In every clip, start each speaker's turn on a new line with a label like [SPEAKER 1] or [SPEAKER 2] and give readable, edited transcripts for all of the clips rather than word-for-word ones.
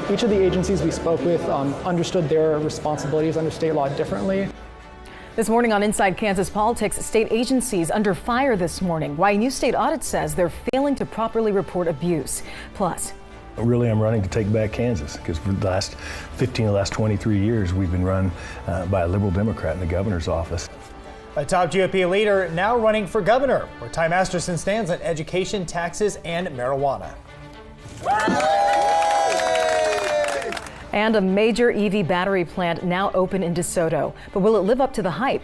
[SPEAKER 1] Each of the agencies we spoke with understood their responsibilities under state law differently.
[SPEAKER 2] This morning on Inside Kansas Politics, state agencies under fire this morning. Why a new state audit says they're failing to properly report abuse. Plus,
[SPEAKER 3] really, I'm running to take back Kansas because for the last 15 of the last 23 years, we've been run by a liberal Democrat in the governor's office.
[SPEAKER 4] A top GOP leader now running for governor, where Ty Masterson stands on education, taxes, and marijuana.
[SPEAKER 2] And a major EV battery plant now open in DeSoto. But will it live up to the hype?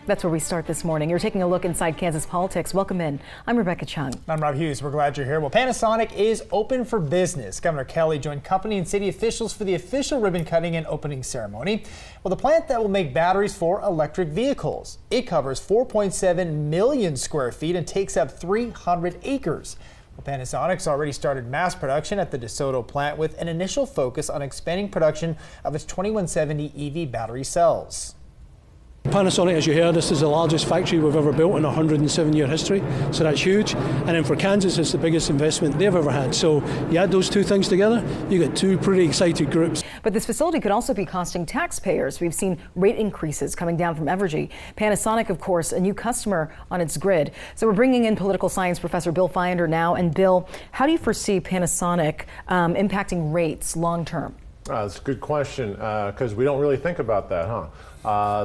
[SPEAKER 2] That's where we start this morning. You're taking a look inside Kansas politics. Welcome in. I'm Rebecca Chung.
[SPEAKER 4] I'm Rob Hughes. We're glad you're here. Well, Panasonic is open for business. Governor Kelly joined company and city officials for the official ribbon cutting and opening ceremony. Well, the plant that will make batteries for electric vehicles. It covers 4.7 million square feet and takes up 300 acres. Well, Panasonic's already started mass production at the DeSoto plant with an initial focus on expanding production of its 2170 EV battery cells.
[SPEAKER 5] Panasonic, as you heard, this is the largest factory we've ever built in a 107-year history, so that's huge. And then for Kansas, it's the biggest investment they've ever had. So you add those two things together, you get two pretty excited groups.
[SPEAKER 2] But this facility could also be costing taxpayers. We've seen rate increases coming down from Evergy. Panasonic, of course, a new customer on its grid. So we're bringing in political science professor Bill Fiender now. And Bill, how do you foresee Panasonic impacting rates long term?
[SPEAKER 6] That's a good question because we don't really think about that, huh?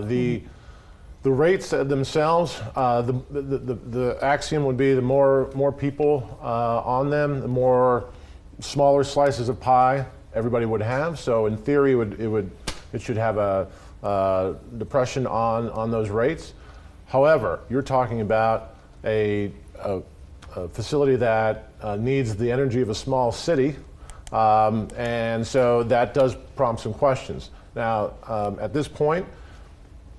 [SPEAKER 6] The rates themselves, the axiom would be the more people on them, the more smaller slices of pie everybody would have. So in theory, it should have a depression on those rates. However, you're talking about a facility that needs the energy of a small city, and so that does prompt some questions. Now, at this point,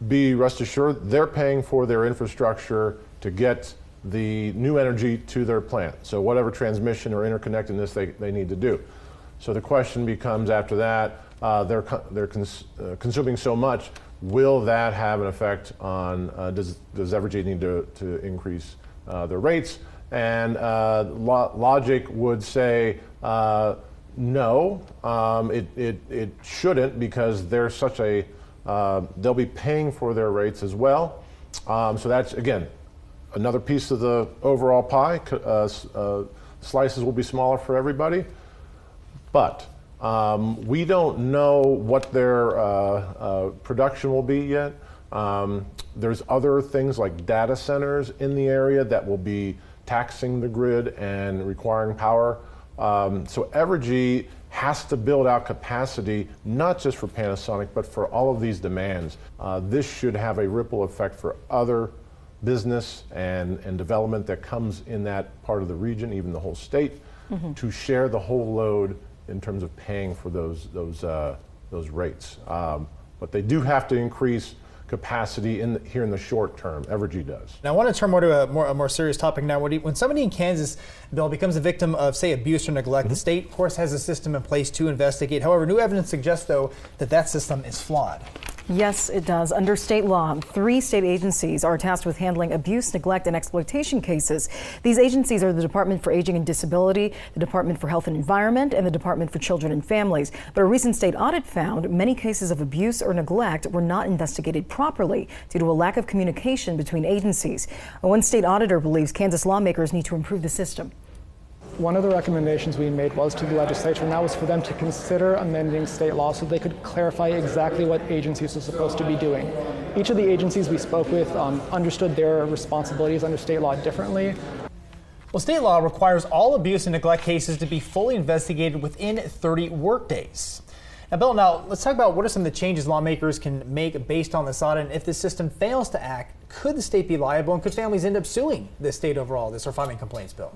[SPEAKER 6] be rest assured they're paying for their infrastructure to get the new energy to their plant. So whatever transmission or interconnectedness they need to do. So the question becomes after that, they're consuming so much, will that have an effect on, does Evergy need to increase their rates? And logic would say no, it shouldn't, because they're such a they'll be paying for their rates as well. So that's, again, another piece of the overall pie. Slices will be smaller for everybody. But we don't know what their production will be yet. There's other things like data centers in the area that will be taxing the grid and requiring power. So Evergy has to build out capacity, not just for Panasonic, but for all of these demands. This should have a ripple effect for other business and development that comes in that part of the region, even the whole state, to share the whole load in terms of paying for those rates. But they do have to increase capacity here in the short term. Evergy does.
[SPEAKER 4] Now I want to turn more to a more serious topic now. When somebody in Kansas, Bill, becomes a victim of, say, abuse or neglect, the state, of course, has a system in place to investigate. However, new evidence suggests, though, that system is flawed.
[SPEAKER 2] Yes, it does. Under state law, 3 state agencies are tasked with handling abuse, neglect, and exploitation cases. These agencies are the Department for Aging and Disability, the Department for Health and Environment, and the Department for Children and Families. But a recent state audit found many cases of abuse or neglect were not investigated properly due to a lack of communication between agencies. One state auditor believes Kansas lawmakers need to improve the system.
[SPEAKER 1] One of the recommendations we made was to the legislature, and that was for them to consider amending state law so they could clarify exactly what agencies are supposed to be doing. Each of the agencies we spoke with understood their responsibilities under state law differently.
[SPEAKER 4] Well, state law requires all abuse and neglect cases to be fully investigated within 30 workdays. Now, Bill, let's talk about what are some of the changes lawmakers can make based on this audit. And if this system fails to act, could the state be liable, and could families end up suing the state overall, or filing complaints, Bill?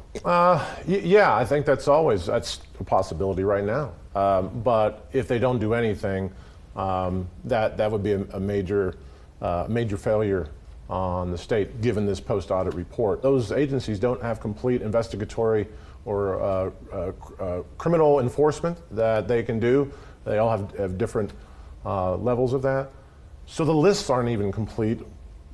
[SPEAKER 6] Yeah, I think that's a possibility right now. But if they don't do anything, that would be a major failure on the state, given this post-audit report. Those agencies don't have complete investigatory or criminal enforcement that they can do. They all have different levels of that. So the lists aren't even complete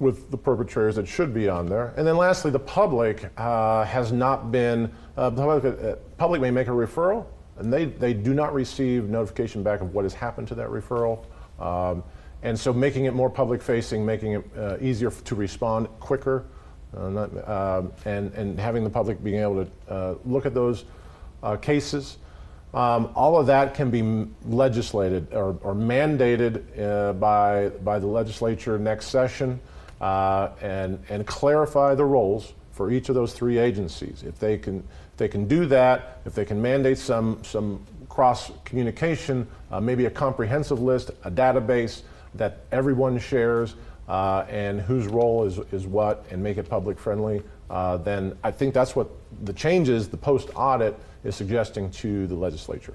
[SPEAKER 6] with the perpetrators that should be on there. And then lastly, the public has not been, the public may make a referral, and they do not receive notification back of what has happened to that referral. And so making it more public facing, making it easier to respond quicker, and having the public being able to look at those cases. All of that can be legislated or mandated by the legislature next session, and clarify the roles for each of those three agencies. If they can do that, if they can mandate some cross communication, maybe a comprehensive list, a database that everyone shares, and whose role is what, and make it public friendly, then I think that's what the changes the post audit is suggesting to the legislature.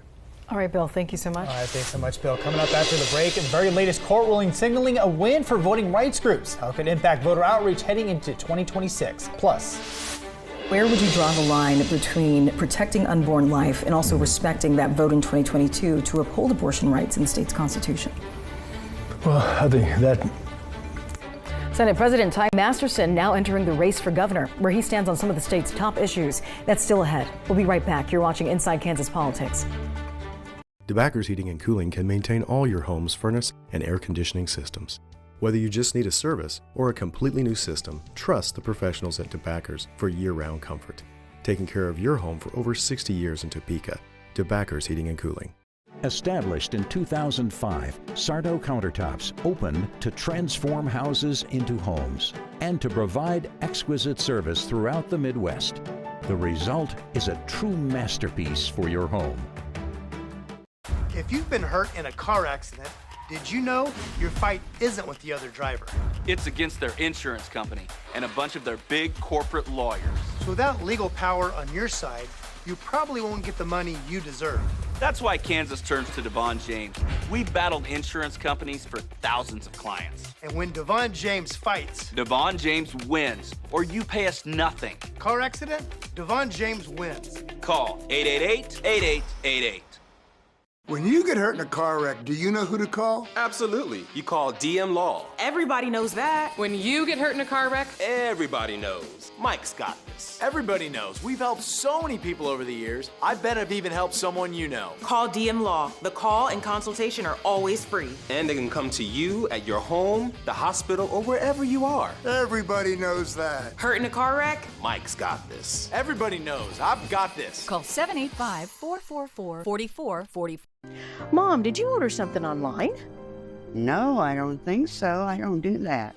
[SPEAKER 2] All right, Bill, thank you so much.
[SPEAKER 4] All right, thanks so much, Bill. Coming up after the break, the very latest court ruling signaling a win for voting rights groups. How it could impact voter outreach heading into 2026. Plus,
[SPEAKER 2] where would you draw the line between protecting unborn life and also respecting that vote in 2022 to uphold abortion rights in the state's constitution?
[SPEAKER 3] Well, I think that
[SPEAKER 2] Senate President Ty Masterson now entering the race for governor, where he stands on some of the state's top issues. That's still ahead. We'll be right back. You're watching Inside Kansas Politics.
[SPEAKER 7] DeBackers Heating and Cooling can maintain all your home's furnace and air conditioning systems. Whether you just need a service or a completely new system, trust the professionals at DeBackers for year-round comfort. Taking care of your home for over 60 years in Topeka. DeBackers Heating and Cooling.
[SPEAKER 8] Established in 2005, Sardo Countertops opened to transform houses into homes and to provide exquisite service throughout the Midwest. The result is a true masterpiece for your home.
[SPEAKER 9] If you've been hurt in a car accident, did you know your fight isn't with the other driver?
[SPEAKER 10] It's against their insurance company and a bunch of their big corporate lawyers.
[SPEAKER 9] So without legal power on your side, you probably won't get the money you deserve.
[SPEAKER 10] That's why Kansas turns to Devon James. We've battled insurance companies for thousands of clients.
[SPEAKER 9] And when Devon James fights,
[SPEAKER 10] Devon James wins, or you pay us nothing.
[SPEAKER 9] Car accident? Devon James wins.
[SPEAKER 10] Call 888-8888.
[SPEAKER 11] When you get hurt in a car wreck, do you know who to call?
[SPEAKER 12] Absolutely. You call DM Law.
[SPEAKER 13] Everybody knows that.
[SPEAKER 14] When you get hurt in a car wreck,
[SPEAKER 12] everybody knows. Mike's got this.
[SPEAKER 15] Everybody knows. We've helped so many people over the years. I bet I've even helped someone you know.
[SPEAKER 13] Call DM Law. The call and consultation are always free.
[SPEAKER 12] And they can come to you at your home, the hospital, or wherever you are.
[SPEAKER 11] Everybody knows that.
[SPEAKER 13] Hurt in a car wreck?
[SPEAKER 12] Mike's got this.
[SPEAKER 15] Everybody knows. I've got this.
[SPEAKER 16] Call 785-444-4444.
[SPEAKER 17] Mom, did you order something online?
[SPEAKER 18] No, I don't think so. I don't do that.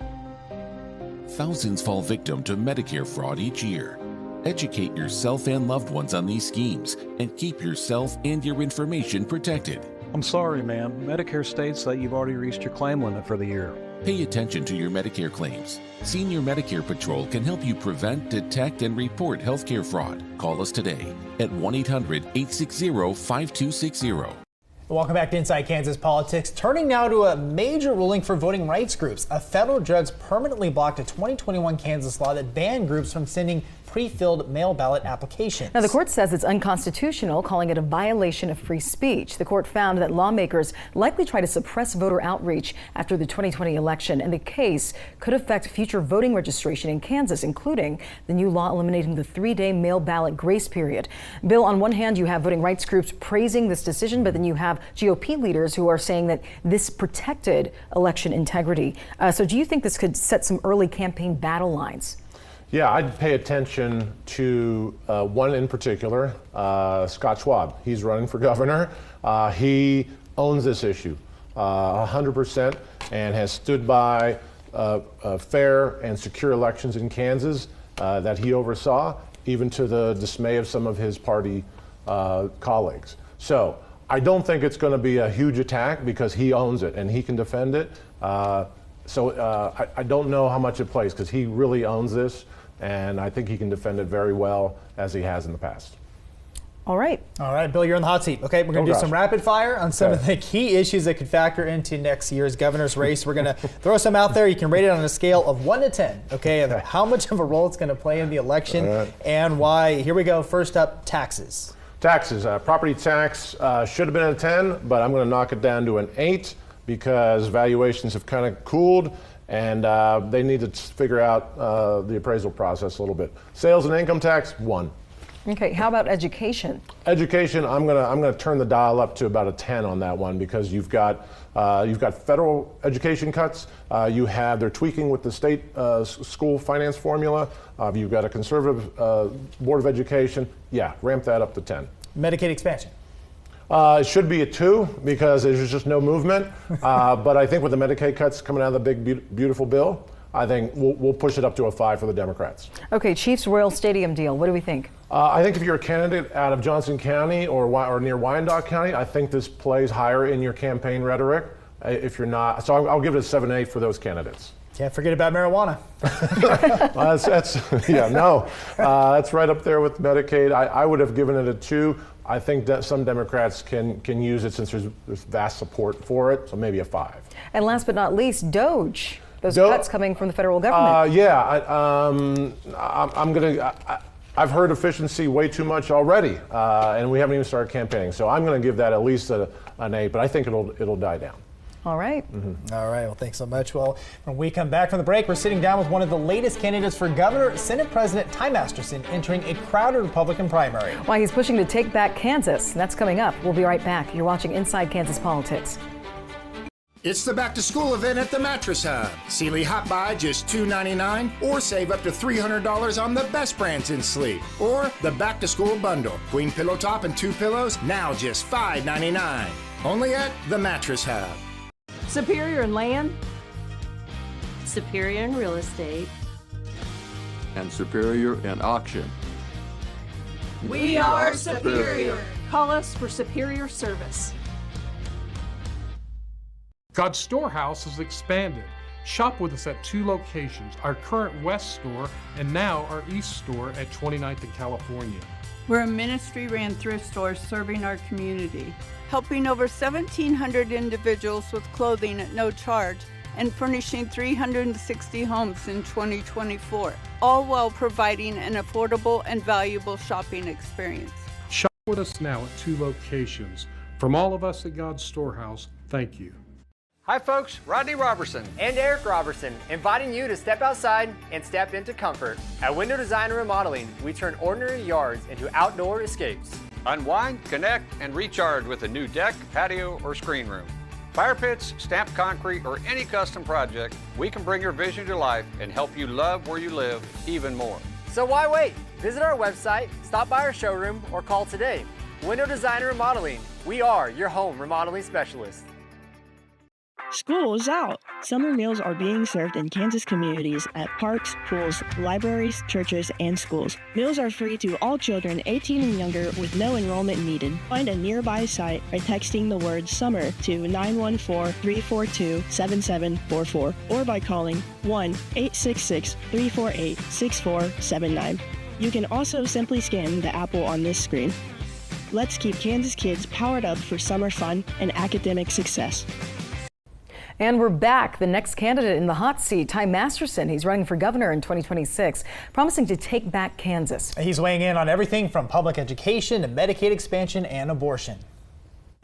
[SPEAKER 19] Thousands fall victim to Medicare fraud each year. Educate yourself and loved ones on these schemes and keep yourself and your information protected.
[SPEAKER 20] I'm sorry, ma'am. Medicare states that you've already reached your claim limit for the year.
[SPEAKER 19] Pay attention to your Medicare claims. Senior Medicare Patrol can help you prevent, detect, and report healthcare fraud. Call us today at 1-800-860-5260.
[SPEAKER 4] Welcome back to Inside Kansas Politics. Turning now to a major ruling for voting rights groups. A federal judge permanently blocked a 2021 Kansas law that banned groups from sending pre-filled mail ballot applications.
[SPEAKER 2] Now, the court says it's unconstitutional, calling it a violation of free speech. The court found that lawmakers likely try to suppress voter outreach after the 2020 election, and the case could affect future voting registration in Kansas, including the new law eliminating the 3-day mail ballot grace period. Bill, on one hand, you have voting rights groups praising this decision, but then you have GOP leaders who are saying that this protected election integrity. So do you think this could set some early campaign battle lines?
[SPEAKER 6] Yeah, I'd pay attention to one in particular, Scott Schwab. He's running for governor. He owns this issue 100% and has stood by fair and secure elections in Kansas that he oversaw, even to the dismay of some of his party colleagues. So I don't think it's going to be a huge attack because he owns it and he can defend it. I don't know how much it plays because he really owns this. And I think he can defend it very well, as he has in the past.
[SPEAKER 2] All right.
[SPEAKER 4] All right, Bill, you're on the hot seat. Okay, we're going to do some rapid fire on some of the key issues that could factor into next year's governor's race. We're going to throw some out there. You can rate it on a scale of 1 to 10, okay, of how much of a role it's going to play in the election and why. Here we go. First up, taxes.
[SPEAKER 6] Taxes. Property tax should have been a 10, but I'm going to knock it down to an 8 because valuations have kind of cooled. And they need to figure out the appraisal process a little bit. Sales and income tax, 1.
[SPEAKER 2] Okay, how about education?
[SPEAKER 6] Education, I'm gonna turn the dial up to about a 10 on that one, because you've got federal education cuts. They're tweaking with the state school finance formula. You've got a conservative board of education. Yeah, ramp that up to 10.
[SPEAKER 4] Medicaid expansion.
[SPEAKER 6] It should be a 2 because there's just no movement. But I think with the Medicaid cuts coming out of the big, beautiful bill, I think we'll push it up to a 5 for the Democrats.
[SPEAKER 2] Okay, Chiefs Royal Stadium deal. What do we think?
[SPEAKER 6] I think if you're a candidate out of Johnson County or near Wyandotte County, I think this plays higher in your campaign rhetoric. If you're not, so I'll give it a 7-8 for those candidates.
[SPEAKER 4] Can't forget about marijuana.
[SPEAKER 6] That's right up there with Medicaid. I would have given it a 2. I think that some Democrats can use it since there's vast support for it, so maybe a 5.
[SPEAKER 2] And last but not least, DOGE. Those cuts coming from the federal government.
[SPEAKER 6] I've heard efficiency way too much already, and we haven't even started campaigning. So I'm going to give that at least an 8, but I think it'll die down.
[SPEAKER 2] All right.
[SPEAKER 4] Mm-hmm. All right. Well, thanks so much. Well, when we come back from the break, we're sitting down with one of the latest candidates for governor, Senate President Ty Masterson, entering a crowded Republican primary.
[SPEAKER 2] Why he's pushing to take back Kansas. That's coming up. We'll be right back. You're watching Inside Kansas Politics.
[SPEAKER 14] It's the back to school event at the Mattress Hub. Sealy Hot Buy just $2.99 or save up to $300 on the best brands in sleep. Or the back to school bundle. Queen pillow top and 2 pillows, now just $5.99. Only at the Mattress Hub.
[SPEAKER 17] Superior in land, superior in real estate,
[SPEAKER 16] and superior in auction.
[SPEAKER 17] We are superior. Call us for superior service.
[SPEAKER 21] God's Storehouse has expanded. Shop with us at 2 locations, our current West store and now our East store at 29th and California.
[SPEAKER 22] We're a ministry-ran thrift store serving our community, helping over 1,700 individuals with clothing at no charge and furnishing 360 homes in 2024, all while providing an affordable and valuable shopping experience.
[SPEAKER 21] Shop with us now at 2 locations. From all of us at God's Storehouse, thank you.
[SPEAKER 23] Hi folks, Rodney Robertson and Eric Robertson inviting you to step outside and step into comfort. At Window Design and Remodeling, we turn ordinary yards into outdoor escapes.
[SPEAKER 24] Unwind, connect, and recharge with a new deck, patio, or screen room. Fire pits, stamped concrete, or any custom project, we can bring your vision to life and help you love where you live even more.
[SPEAKER 23] So why wait? Visit our website, stop by our showroom, or call today. Window Design and Remodeling, we are your home remodeling specialist.
[SPEAKER 25] School is out. Summer meals are being served in Kansas communities at parks, pools, libraries, churches, and schools. Meals are free to all children 18 and younger with no enrollment needed. Find a nearby site by texting the word SUMMER to 914-342-7744 or by calling 1-866-348-6479. You can also simply scan the apple on this screen. Let's keep Kansas kids powered up for summer fun and academic success.
[SPEAKER 2] And we're back. The next candidate in the hot seat, Ty Masterson. He's running for governor in 2026, promising to take back Kansas.
[SPEAKER 4] He's weighing in on everything from public education to Medicaid expansion and abortion.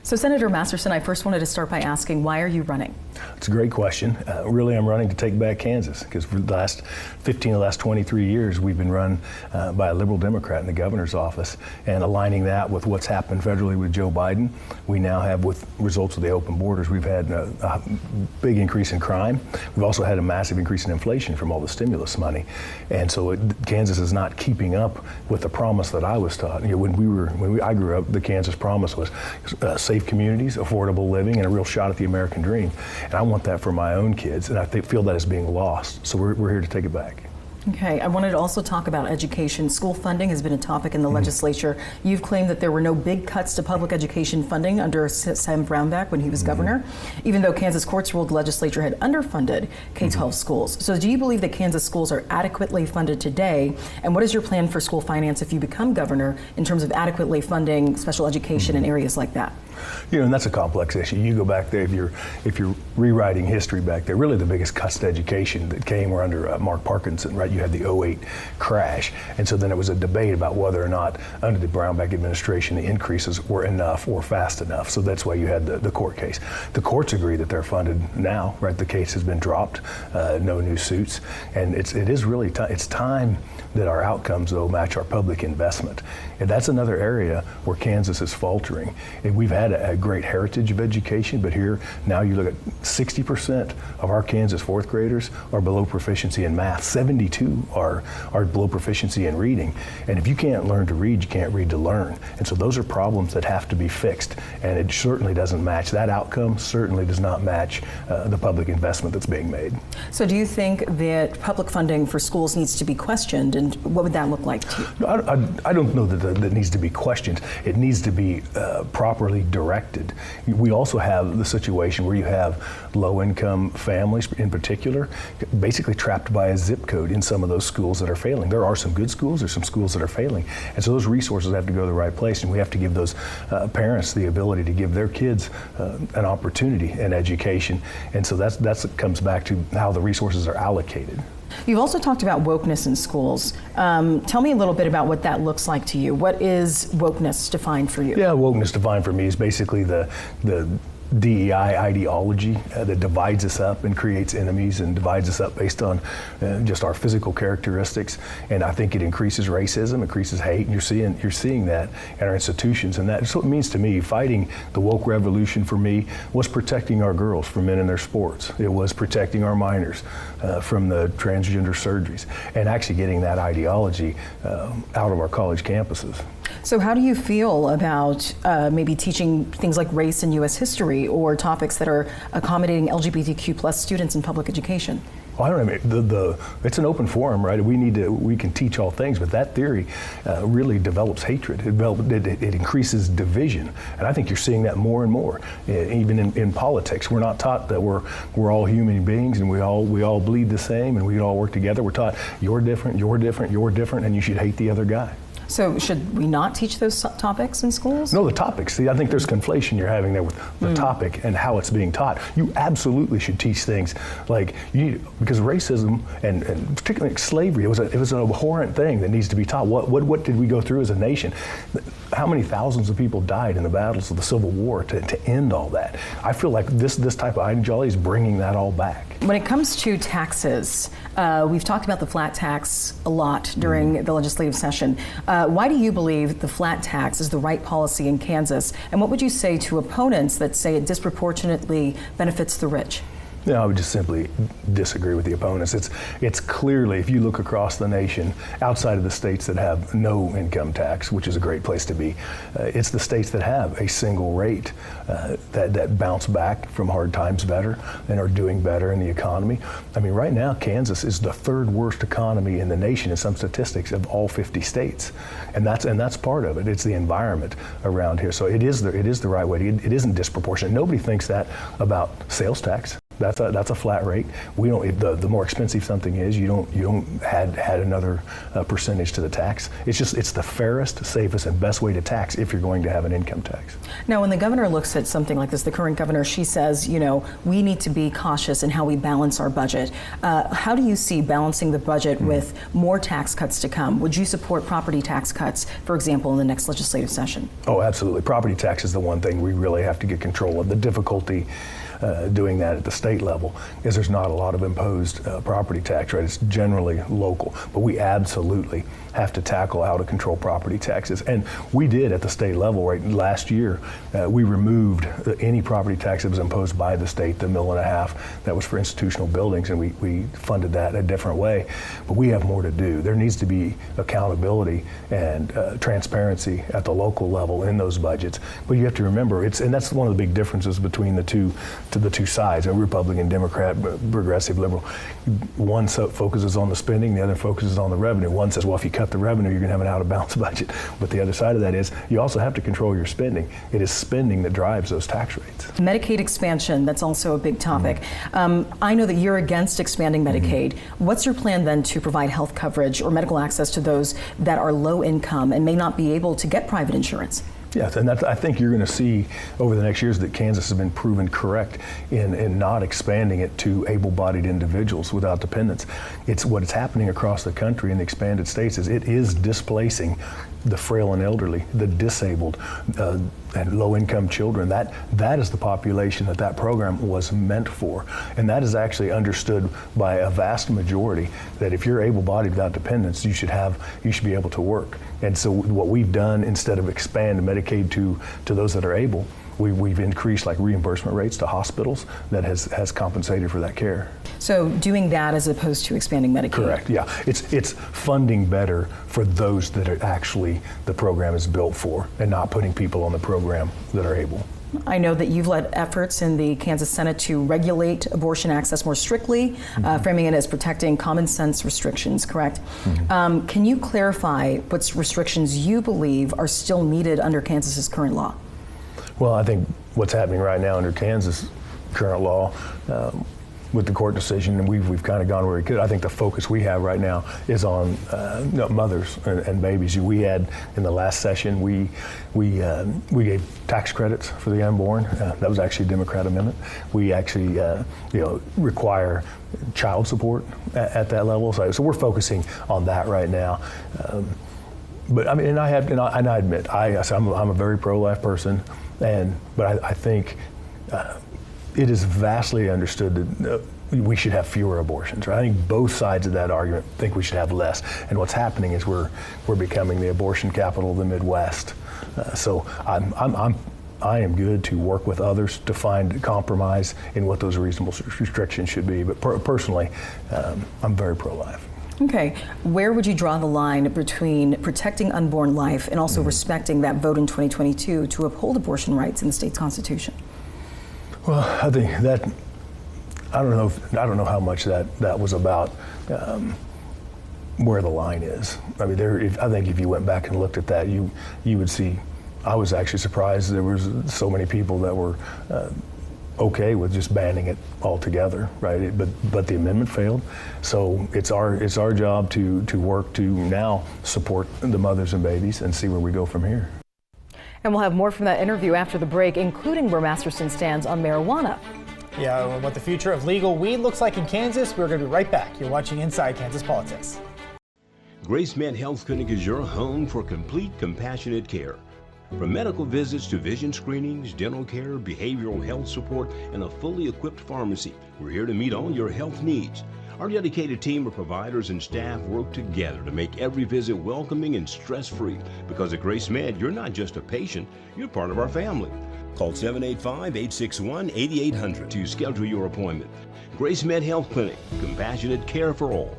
[SPEAKER 2] So, Senator Masterson, I first wanted to start by asking, why are you running?
[SPEAKER 3] It's a great question. Really, I'm running to take back Kansas because for the last 23 years, we've been run by a liberal Democrat in the governor's office. And aligning that with what's happened federally with Joe Biden, we now have, with results of the open borders, we've had a big increase in crime. We've also had a massive increase in inflation from all the stimulus money. And so Kansas is not keeping up with the promise that I was taught. You know, when I grew up, the Kansas promise was safe communities, affordable living, and a real shot at the American dream. And I want that for my own kids, and I feel that is being lost. So we're here to take it back.
[SPEAKER 2] Okay, I wanted to also talk about education. School funding has been a topic in the legislature. You've claimed that there were no big cuts to public education funding under Sam Brownback when he was governor, even though Kansas courts ruled the legislature had underfunded K-12 schools. So do you believe that Kansas schools are adequately funded today? And what is your plan for school finance if you become governor in terms of adequately funding special education in areas like that?
[SPEAKER 3] You know, and that's a complex issue. You go back there, if you're rewriting history back there. Really the biggest cuts to education that came were under Mark Parkinson, right? You had the 08 crash. And so then it was a debate about whether or not under the Brownback administration the increases were enough or fast enough. So that's why you had the court case. The courts agree that they're funded now, right? The case has been dropped, no new suits. And it is really it's time that our outcomes, though, match our public investment. And that's another area where Kansas is faltering. And we've had a great heritage of education, but here now you look at 60% of our Kansas fourth graders are below proficiency in math. 72 are below proficiency in reading. And if you can't learn to read, you can't read to learn. And so those are problems that have to be fixed. And it certainly doesn't match. That outcome certainly does not match the public investment that's being made.
[SPEAKER 2] So do you think that public funding for schools needs to be questioned, and what would that look like to you?
[SPEAKER 3] I don't know that needs to be questioned. It needs to be properly directed. We also have the situation where you have low-income families in particular basically trapped by a zip code in some of those schools that are failing. There are some good schools, there's some schools that are failing. And so those resources have to go to the right place, and we have to give those parents the ability to give their kids an opportunity in education. And so that's comes back to how the resources are allocated.
[SPEAKER 2] You've also talked about wokeness in schools. Tell me a little bit about what that looks like to you. What is wokeness defined for you?
[SPEAKER 3] Yeah, wokeness defined for me is basically the DEI ideology that divides us up and creates enemies and divides us up based on just our physical characteristics. And I think it increases racism, increases hate, and you're seeing that in our institutions. And that's what it means to me. Fighting the woke revolution for me was protecting our girls from men in their sports. It was protecting our minors from the transgender surgeries, and actually getting that ideology out of our college campuses.
[SPEAKER 2] So how do you feel about maybe teaching things like race and U.S. history, or topics that are accommodating LGBTQ+ students in public education?
[SPEAKER 3] Well, I don't know. It's an open forum, right? We can teach all things, but that theory really develops hatred. It increases division, and I think you're seeing that more and more, even in politics. We're not taught that we're all human beings and we all bleed the same and we all work together. We're taught you're different, you're different, you're different, and you should hate the other guy.
[SPEAKER 2] So should we not teach those topics in schools?
[SPEAKER 3] No, the topics. See, I think there's conflation you're having there with the topic and how it's being taught. You absolutely should teach things like, because racism and particularly slavery, it was an abhorrent thing that needs to be taught. What did we go through as a nation? How many thousands of people died in the battles of the Civil War to end all that? I feel like this type of ideology is bringing that all back.
[SPEAKER 2] When it comes to taxes, we've talked about the flat tax a lot during the legislative session. Why do you believe the flat tax is the right policy in Kansas? And what would you say to opponents that say it disproportionately benefits the rich?
[SPEAKER 3] No, I would just simply disagree with the opponents. It's clearly, if you look across the nation, outside of the states that have no income tax, which is a great place to be, it's the states that have a single rate that bounce back from hard times better and are doing better in the economy. I mean, right now, Kansas is the third worst economy in the nation in some statistics of all 50 states, and that's part of it. It's the environment around here. So it is the right way. It isn't disproportionate. Nobody thinks that about sales tax. That's a flat rate. We don't. The more expensive something is, you don't add another percentage to the tax. It's the fairest, safest, and best way to tax if you're going to have an income tax.
[SPEAKER 2] Now, when the governor looks at something like this, the current governor, she says, we need to be cautious in how we balance our budget. How do you see balancing the budget with more tax cuts to come? Would you support property tax cuts, for example, in the next legislative session?
[SPEAKER 3] Oh, absolutely. Property tax is the one thing we really have to get control of. The difficulty doing that at the state level is there's not a lot of imposed property tax, right? It's generally local, but we absolutely have to tackle out of control property taxes. And we did at the state level, right? Last year, we removed any property tax that was imposed by the state, the $1.5 million that was for institutional buildings, and we funded that a different way. But we have more to do. There needs to be accountability and transparency at the local level in those budgets. But you have to remember, and that's one of the big differences between the two sides, Republican, Democrat, progressive, liberal. One focuses on the spending, the other focuses on the revenue. One says, well, if you cut the revenue, you're going to have an out-of-balance budget. But the other side of that is you also have to control your spending. It is spending that drives those tax rates.
[SPEAKER 2] Medicaid expansion, that's also a big topic. I know that you're against expanding Medicaid. What's your plan then to provide health coverage or medical access to those that are low income and may not be able to get private insurance?
[SPEAKER 3] Yes, and I think you're going to see over the next years that Kansas has been proven correct in not expanding it to able-bodied individuals without dependents. It's what's happening across the country in the expanded states is it is displacing the frail and elderly, the disabled, and low-income children. That is the population that program was meant for, and that is actually understood by a vast majority. That if you're able-bodied without dependents, you should be able to work. And so what we've done, instead of expand Medicaid to those that are able, we've increased like reimbursement rates to hospitals that has compensated for that care.
[SPEAKER 2] So doing that as opposed to expanding Medicaid?
[SPEAKER 3] Correct, yeah. It's funding better for those that are actually the program is built for, and not putting people on the program that are able.
[SPEAKER 2] I know that you've led efforts in the Kansas Senate to regulate abortion access more strictly, framing it as protecting common sense restrictions, correct? Can you clarify what restrictions you believe are still needed under Kansas's current law?
[SPEAKER 3] Well, I think what's happening right now under Kansas current law, with the court decision, and we've kind of gone where we could. I think the focus we have right now is on mothers and babies. We had in the last session we gave tax credits for the unborn. That was actually a Democrat amendment. We actually require child support at that level. So we're focusing on that right now. But I mean, and I admit I'm a very pro-life person, but I think. It is vastly understood that we should have fewer abortions. Right? I think both sides of that argument think we should have less. And what's happening is we're becoming the abortion capital of the Midwest. So I am good to work with others to find compromise in what those reasonable restrictions should be. But personally, I'm very pro-life.
[SPEAKER 2] Okay, where would you draw the line between protecting unborn life and also respecting that vote in 2022 to uphold abortion rights in the state's constitution?
[SPEAKER 3] Well, I think that I don't know how much that was about where the line is. I mean, I think if you went back and looked at that, you would see. I was actually surprised there was so many people that were okay with just banning it altogether, right? But the amendment failed, so it's our job to work to now support the mothers and babies and see where we go from here.
[SPEAKER 2] And we'll have more from that interview after the break, including where Masterson stands on marijuana.
[SPEAKER 4] Yeah, what the future of legal weed looks like in Kansas. We're going to be right back. You're watching Inside Kansas Politics.
[SPEAKER 1] Grace Med Health Clinic is your home for complete compassionate care. From medical visits to vision screenings, dental care, behavioral health support, and a fully equipped pharmacy, we're here to meet all your health needs. Our dedicated team of providers and staff work together to make every visit welcoming and stress-free. Because at Grace Med, you're not just a patient, you're part of our family. Call 785-861-8800 to schedule your appointment. Grace Med Health Clinic, compassionate care for all.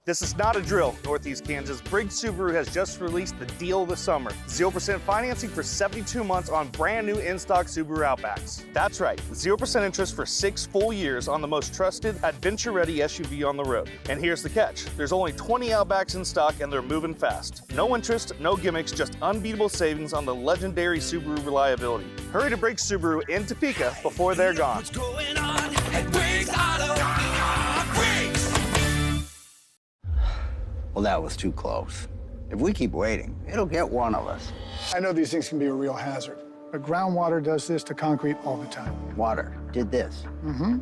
[SPEAKER 5] This is not a drill, Northeast Kansas. Briggs Subaru has just released the deal of the summer. 0% financing for 72 months on brand new in-stock Subaru Outbacks. That's right, 0% interest for 6 full years on the most trusted, adventure-ready SUV on the road. And here's the catch. There's only 20 Outbacks in stock and they're moving fast. No interest, no gimmicks, just unbeatable savings on the legendary Subaru reliability. Hurry to Briggs Subaru in Topeka before they're gone.
[SPEAKER 7] What's going on at Briggs Auto? Briggs!
[SPEAKER 8] Well, that was too close. If we keep waiting, it'll get one of us.
[SPEAKER 9] I know these things can be a real hazard, but groundwater does this to concrete all the time.
[SPEAKER 8] Water did this.
[SPEAKER 9] Mm-hmm.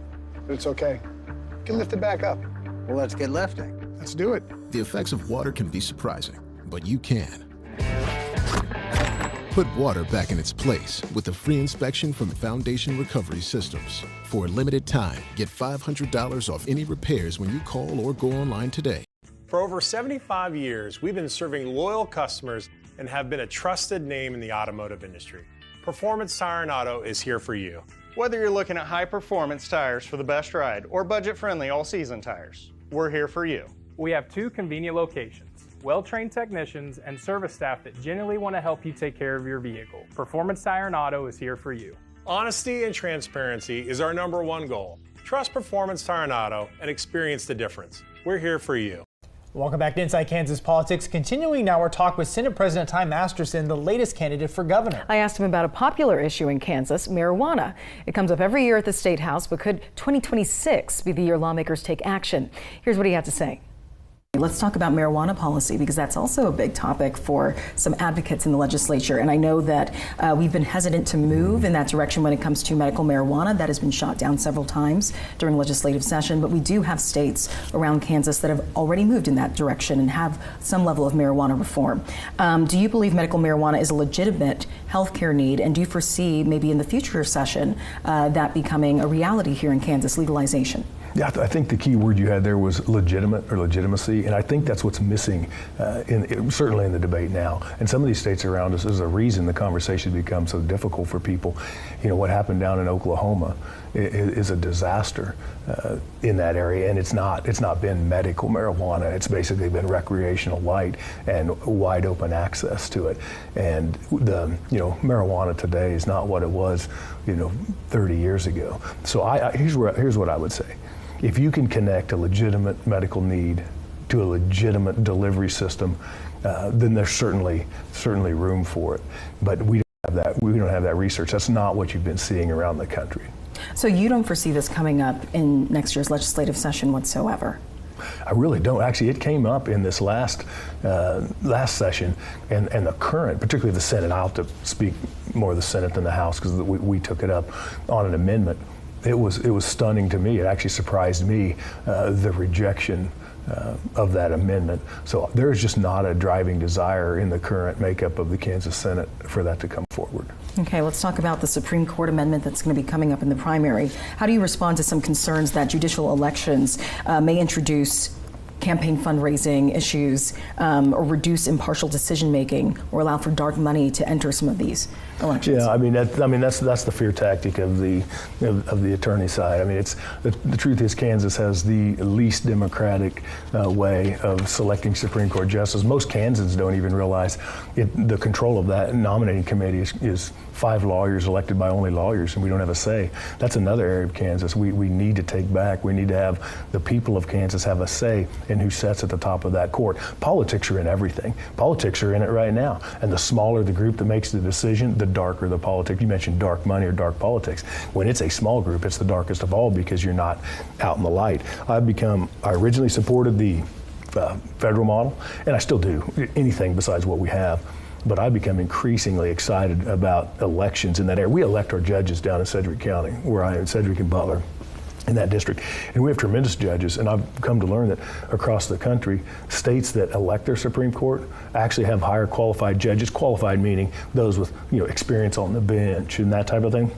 [SPEAKER 9] But it's okay. You can lift it back up.
[SPEAKER 8] Well, let's get lifting.
[SPEAKER 9] Let's do it.
[SPEAKER 26] The effects of water can be surprising, but you can. Put water back in its place with a free inspection from Foundation Recovery Systems. For a limited time, get $500 off any repairs when you call or go online today.
[SPEAKER 27] For over 75 years, we've been serving loyal customers and have been a trusted name in the automotive industry. Performance Tire and Auto is here for you.
[SPEAKER 28] Whether you're looking at high-performance tires for the best ride or budget-friendly all-season tires, we're here for you.
[SPEAKER 29] We have 2 convenient locations, well-trained technicians, and service staff that genuinely want to help you take care of your vehicle. Performance Tire and Auto is here for you.
[SPEAKER 27] Honesty and transparency is our #1 goal. Trust Performance Tire and Auto and experience the difference. We're here for you.
[SPEAKER 4] Welcome back to Inside Kansas Politics. Continuing now our talk with Senate President Ty Masterson, the latest candidate for governor.
[SPEAKER 2] I asked him about a popular issue in Kansas, marijuana. It comes up every year at the State House, but could 2026 be the year lawmakers take action? Here's what he had to say. Let's talk about marijuana policy, because that's also a big topic for some advocates in the legislature. And I know that we've been hesitant to move in that direction when it comes to medical marijuana. That has been shot down several times during legislative session. But we do have states around Kansas that have already moved in that direction and have some level of marijuana reform. Do you believe medical marijuana is a legitimate healthcare need? And do you foresee maybe in the future session that becoming a reality here in Kansas, legalization?
[SPEAKER 3] Yeah, I think the key word you had there was legitimate or legitimacy, and I think that's what's missing certainly in the debate now. And some of these states around us, there's a reason the conversation becomes so difficult for people. You know, what happened down in Oklahoma is a disaster in that area, and it's not been medical marijuana. It's basically been recreational light and wide open access to it. And the marijuana today is not what it was 30 years ago. So here's what I would say. If you can connect a legitimate medical need to a legitimate delivery system, then there's certainly room for it. But we don't have that research. That's not what you've been seeing around the country.
[SPEAKER 2] So you don't foresee this coming up in next year's legislative session whatsoever?
[SPEAKER 3] I really don't. Actually, it came up in this last session, and the current, particularly the Senate. I'll have to speak more of the Senate than the House because we took it up on an amendment. It was stunning to me. It actually surprised me, the rejection of that amendment. So there is just not a driving desire in the current makeup of the Kansas Senate for that to come forward.
[SPEAKER 2] Okay, let's talk about the Supreme Court amendment that's going to be coming up in the primary. How do you respond to some concerns that judicial elections may introduce campaign fundraising issues or reduce impartial decision making or allow for dark money to enter some of these elections?
[SPEAKER 3] Yeah, that's the fear tactic of the attorney side. I mean, it's the truth is Kansas has the least democratic way of selecting Supreme Court justices. Most Kansans don't even realize the control of that nominating committee is 5 lawyers elected by only lawyers, and we don't have a say. That's another area of Kansas we need to take back. We need to have the people of Kansas have a say in who sits at the top of that court. Politics are in everything. Politics are in it right now. And the smaller the group that makes the decision, the darker the politics. You mentioned dark money or dark politics. When it's a small group, it's the darkest of all because you're not out in the light. I originally supported the federal model, and I still do, anything besides what we have. But I've become increasingly excited about elections in that area. We elect our judges down in Sedgwick County, where I am, Sedgwick and Butler, in that district. And we have tremendous judges, and I've come to learn that across the country, states that elect their Supreme Court actually have higher qualified judges, qualified meaning those with experience on the bench and that type of thing.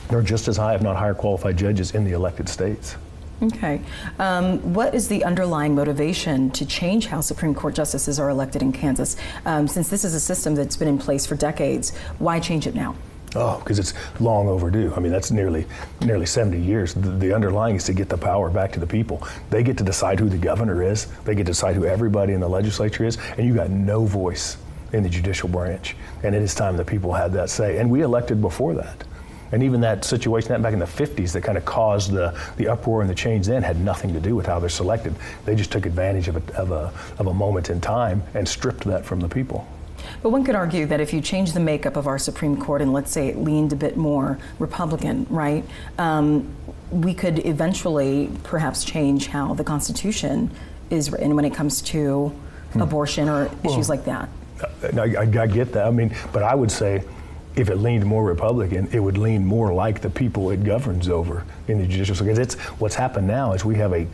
[SPEAKER 3] They're just as high, if not higher qualified judges in the elected states.
[SPEAKER 2] Okay. What is the underlying motivation to change how Supreme Court justices are elected in Kansas? Since this is a system that's been in place for decades, why change it now?
[SPEAKER 3] Oh, because it's long overdue. I mean, that's nearly 70 years. The underlying is to get the power back to the people. They get to decide who the governor is. They get to decide who everybody in the legislature is, and you got no voice in the judicial branch. And it is time that people had that say. And we elected before that. And even that situation that back in the 50s that kind of caused the uproar and the change then had nothing to do with how they're selected. They just took advantage of a moment in time and stripped that from the people.
[SPEAKER 2] But one could argue that if you change the makeup of our Supreme Court and let's say it leaned a bit more Republican, right, we could eventually perhaps change how the Constitution is written when it comes to abortion or issues like that.
[SPEAKER 3] I get that. I mean, but I would say if it leaned more Republican, it would lean more like the people it governs over in the judicial. Because what's happened now is we have a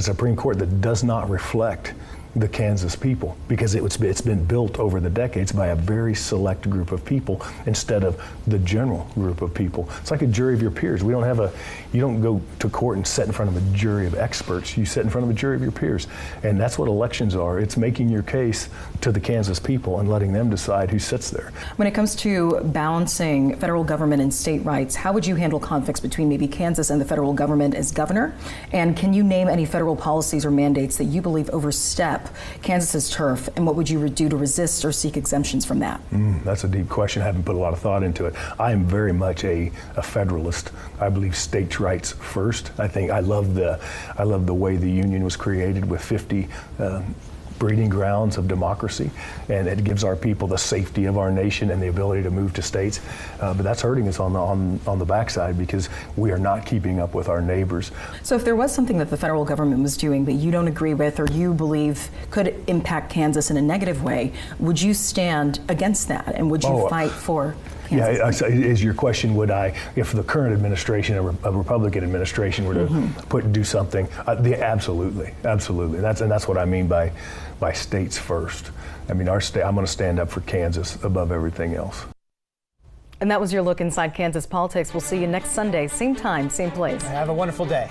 [SPEAKER 3] Supreme Court that does not reflect the Kansas people because it's been built over the decades by a very select group of people instead of the general group of people. It's like a jury of your peers. You don't go to court and sit in front of a jury of experts. You sit in front of a jury of your peers. And that's what elections are. It's making your case to the Kansas people and letting them decide who sits there.
[SPEAKER 2] When it comes to balancing federal government and state rights, how would you handle conflicts between maybe Kansas and the federal government as governor? And can you name any federal policies or mandates that you believe overstep Kansas's turf, and what would you do to resist or seek exemptions from that?
[SPEAKER 3] That's a deep question. I haven't put a lot of thought into it. I am very much a federalist. I believe states' rights first. I love the way the Union was created with 50 breeding grounds of democracy, and it gives our people the safety of our nation and the ability to move to states. But that's hurting us on the backside because we are not keeping up with our neighbors.
[SPEAKER 2] So if there was something that the federal government was doing that you don't agree with or you believe could impact Kansas in a negative way, would you stand against that and would you fight for Kansas?
[SPEAKER 3] Yeah, is your question, would I, if the current administration, a Republican administration, were to do something? Absolutely. That's what I mean by states first. I mean, I'm going to stand up for Kansas above everything else.
[SPEAKER 2] And that was your look inside Kansas politics. We'll see you next Sunday, same time, same place.
[SPEAKER 4] Have a wonderful day.